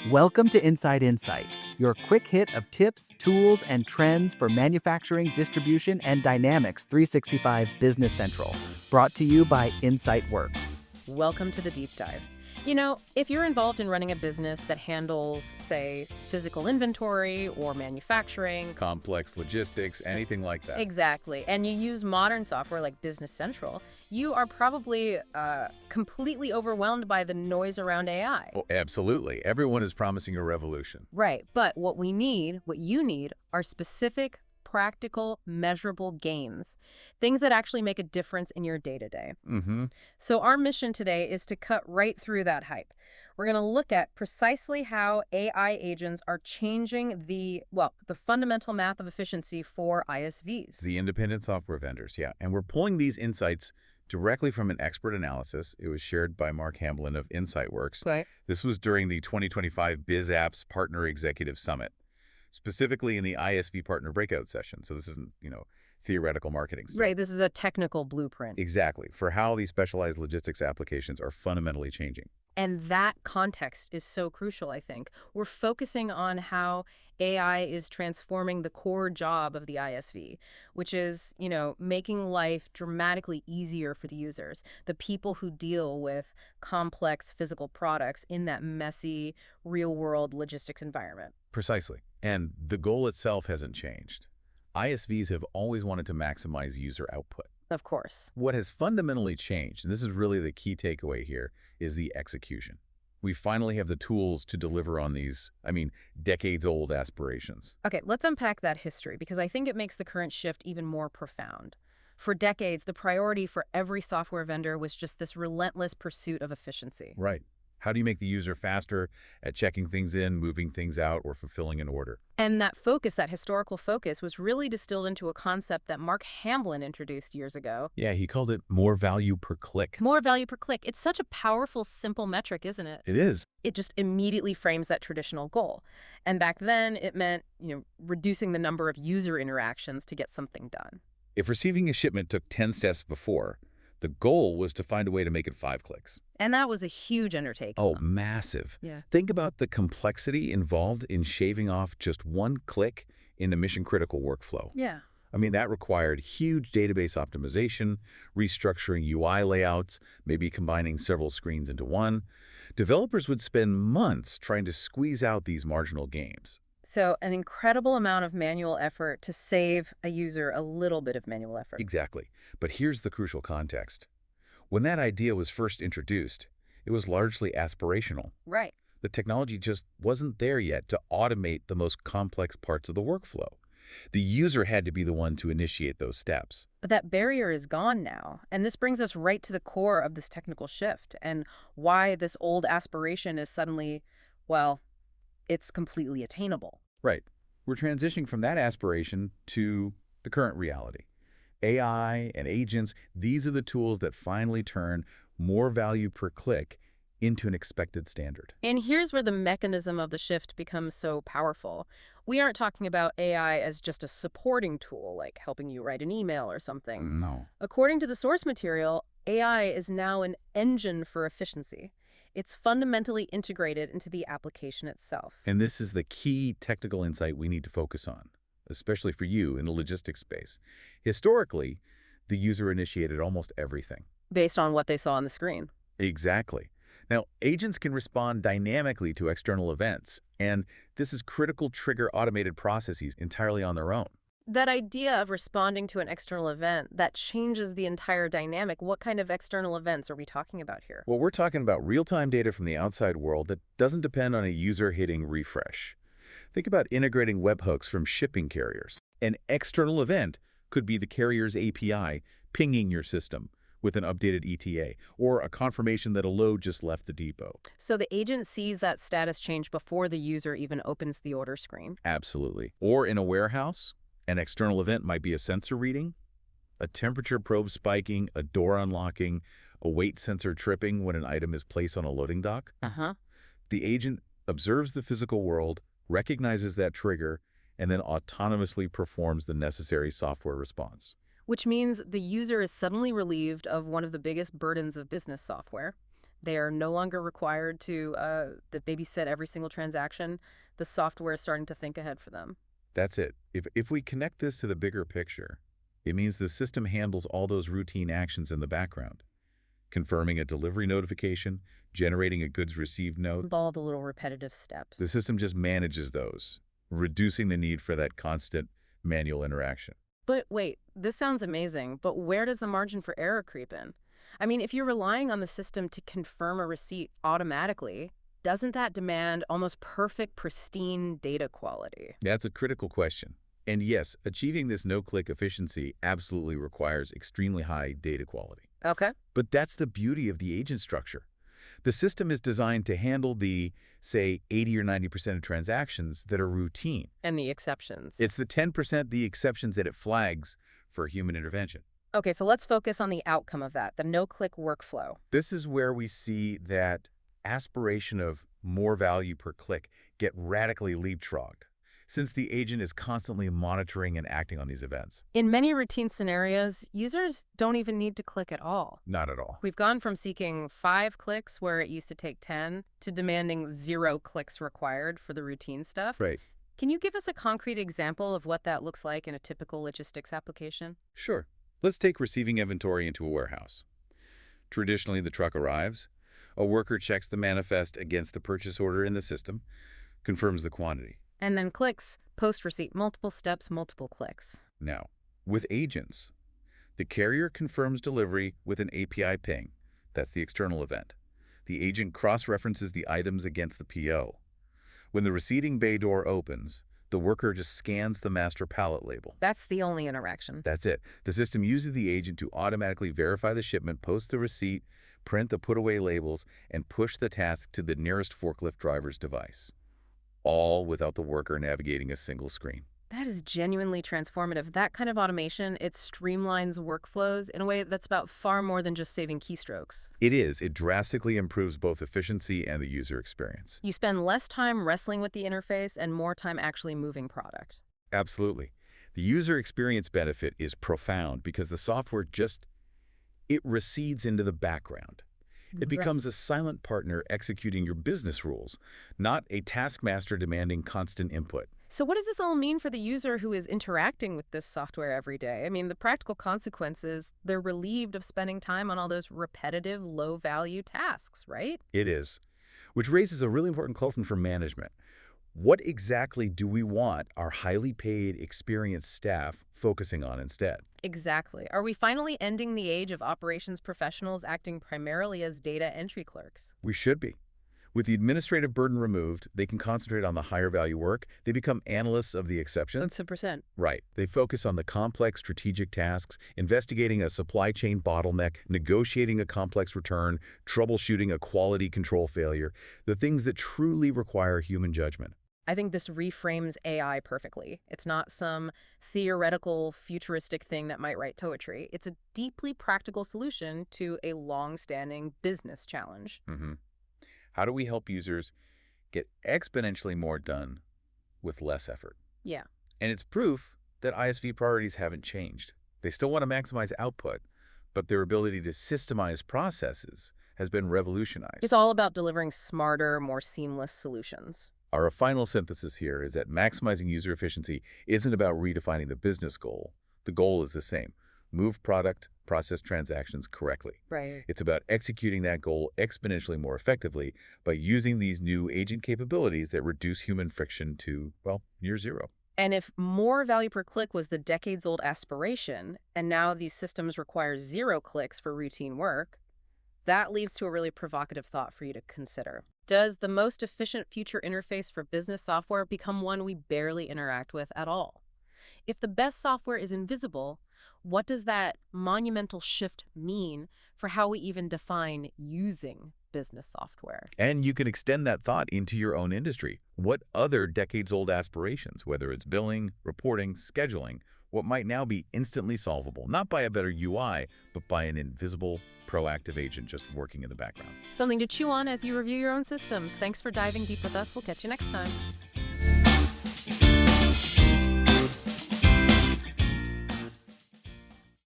Welcome to Inside Insight, your quick hit of tips, tools, and trends for manufacturing, distribution, and Dynamics 365 Business Central, brought to you by InsightWorks. Welcome to the deep dive. You know, if you're involved in running a business that handles, say, physical inventory or manufacturing, complex logistics, anything like that. exactly, and you use modern software like Business Central, you are probably completely overwhelmed by the noise around AI. Oh, absolutely. Everyone is promising a revolution. Right, but what you need, are specific, practical, measurable gains, things that actually make a difference in your day-to-day. Mm-hmm. So our mission today is to cut right through that hype. We're going to look at precisely how AI agents are changing the fundamental math of efficiency for ISVs. The independent software vendors, yeah. And we're pulling these insights directly from an expert analysis. It was shared by Mark Hamblin of InsightWorks. Right. This was during the 2025 BizApps Partner Executive Summit, specifically in the ISV Partner Breakout session. So this isn't, theoretical marketing stuff. Right, this is a technical blueprint. Exactly, for how these specialized logistics applications are fundamentally changing. And that context is so crucial, I think. We're focusing on how AI is transforming the core job of the ISV, which is, making life dramatically easier for the users, the people who deal with complex physical products in that messy, real-world logistics environment. Precisely. And the goal itself hasn't changed. ISVs have always wanted to maximize user output. Of course. What has fundamentally changed, and this is really the key takeaway here, is the execution. We finally have the tools to deliver on these, decades-old aspirations. Okay, let's unpack that history, because I think it makes the current shift even more profound. For decades, the priority for every software vendor was just this relentless pursuit of efficiency. Right. How do you make the user faster at checking things in, moving things out, or fulfilling an order? And that focus, that historical focus, was really distilled into a concept that Mark Hamblin introduced years ago. Yeah, he called it more value per click. More value per click. It's such a powerful, simple metric, isn't it? It is. It just immediately frames that traditional goal. And back then, it meant, reducing the number of user interactions to get something done. If receiving a shipment took 10 steps before, the goal was to find a way to make it 5 clicks. And that was a huge undertaking. Oh, massive. Yeah. Think about the complexity involved in shaving off just 1 click in a mission-critical workflow. Yeah. That required huge database optimization, restructuring UI layouts, maybe combining several screens into one. Developers would spend months trying to squeeze out these marginal gains. So an incredible amount of manual effort to save a user a little bit of manual effort. Exactly. But here's the crucial context. When that idea was first introduced, it was largely aspirational. Right. The technology just wasn't there yet to automate the most complex parts of the workflow. The user had to be the one to initiate those steps. But that barrier is gone now. And this brings us right to the core of this technical shift and why this old aspiration is suddenly, it's completely attainable. Right. We're transitioning from that aspiration to the current reality. AI and agents, these are the tools that finally turn more value per click into an expected standard. And here's where the mechanism of the shift becomes so powerful. We aren't talking about AI as just a supporting tool, like helping you write an email or something. No. According to the source material, AI is now an engine for efficiency. It's fundamentally integrated into the application itself. And this is the key technical insight we need to focus on, especially for you in the logistics space. Historically, the user initiated almost everything. Based on what they saw on the screen. Exactly. Now, agents can respond dynamically to external events, and this is critical trigger automated processes entirely on their own. That idea of responding to an external event, that changes the entire dynamic. What kind of external events are we talking about here? Well, we're talking about real-time data from the outside world that doesn't depend on a user hitting refresh. Think about integrating webhooks from shipping carriers. An external event could be the carrier's API pinging your system with an updated ETA, or a confirmation that a load just left the depot. So the agent sees that status change before the user even opens the order screen? Absolutely. Or in a warehouse, an external event might be a sensor reading, a temperature probe spiking, a door unlocking, a weight sensor tripping when an item is placed on a loading dock. The agent observes the physical world, recognizes that trigger, and then autonomously performs the necessary software response. Which means the user is suddenly relieved of one of the biggest burdens of business software, They are no longer required to babysit every single transaction. The software is starting to think ahead for them. That's it. If we connect this to the bigger picture, it means the system handles all those routine actions in the background. Confirming a delivery notification, generating a goods received note. All the little repetitive steps. The system just manages those, reducing the need for that constant manual interaction. But wait, this sounds amazing, but where does the margin for error creep in? I mean, if you're relying on the system to confirm a receipt automatically, doesn't that demand almost perfect, pristine data quality? That's a critical question. And yes, achieving this no-click efficiency absolutely requires extremely high data quality. Okay. But that's the beauty of the agent structure. The system is designed to handle the, say, 80 or 90% of transactions that are routine. And the exceptions. It's the 10%, the exceptions, that it flags for human intervention. Okay, so let's focus on the outcome of that, the no-click workflow. This is where we see that aspiration of more value per click get radically leapfrogged, since the agent is constantly monitoring and acting on these events. In many routine scenarios, users don't even need to click at all. Not at all. We've gone from seeking 5 clicks where it used to take 10 to demanding 0 clicks required for the routine stuff. Right. Can you give us a concrete example of what that looks like in a typical logistics application? Sure. Let's take receiving inventory into a warehouse. Traditionally, the truck arrives. A worker checks the manifest against the purchase order in the system, confirms the quantity. And then clicks, post-receipt, multiple steps, multiple clicks. Now, with agents, the carrier confirms delivery with an API ping. That's the external event. The agent cross-references the items against the PO. When the receiving bay door opens, the worker just scans the master pallet label. That's the only interaction. That's it. The system uses the agent to automatically verify the shipment, post the receipt, print the put-away labels, and push the task to the nearest forklift driver's device, all without the worker navigating a single screen. That is genuinely transformative. That kind of automation, it streamlines workflows in a way that's about far more than just saving keystrokes. It is. It drastically improves both efficiency and the user experience. You spend less time wrestling with the interface and more time actually moving product. Absolutely. The user experience benefit is profound because the software it recedes into the background. It becomes a silent partner executing your business rules, not a taskmaster demanding constant input. So what does this all mean for the user who is interacting with this software every day? I mean, the practical consequences, they're relieved of spending time on all those repetitive, low-value tasks, right? It is, which raises a really important question for management. What exactly do we want our highly paid, experienced staff focusing on instead? Exactly. Are we finally ending the age of operations professionals acting primarily as data entry clerks? We should be. With the administrative burden removed, they can concentrate on the higher value work. They become analysts of the exceptions. That's a percent. Right. They focus on the complex strategic tasks, investigating a supply chain bottleneck, negotiating a complex return, troubleshooting a quality control failure, the things that truly require human judgment. I think this reframes AI perfectly. It's not some theoretical, futuristic thing that might write poetry. It's a deeply practical solution to a long-standing business challenge. How do we help users get exponentially more done with less effort? Yeah. And it's proof that ISV priorities haven't changed. They still want to maximize output, but their ability to systemize processes has been revolutionized. It's all about delivering smarter, more seamless solutions. Our final synthesis here is that maximizing user efficiency isn't about redefining the business goal. The goal is the same: move product, process transactions correctly. Right. It's about executing that goal exponentially more effectively by using these new agent capabilities that reduce human friction to, well, near zero. And if more value per click was the decades-old aspiration, and now these systems require 0 clicks for routine work, that leads to a really provocative thought for you to consider. Does the most efficient future interface for business software become one we barely interact with at all? If the best software is invisible, what does that monumental shift mean for how we even define using business software? And you can extend that thought into your own industry. What other decades-old aspirations, whether it's billing, reporting, scheduling, what might now be instantly solvable, not by a better UI, but by an invisible, proactive agent just working in the background? Something to chew on as you review your own systems. Thanks for diving deep with us. We'll catch you next time.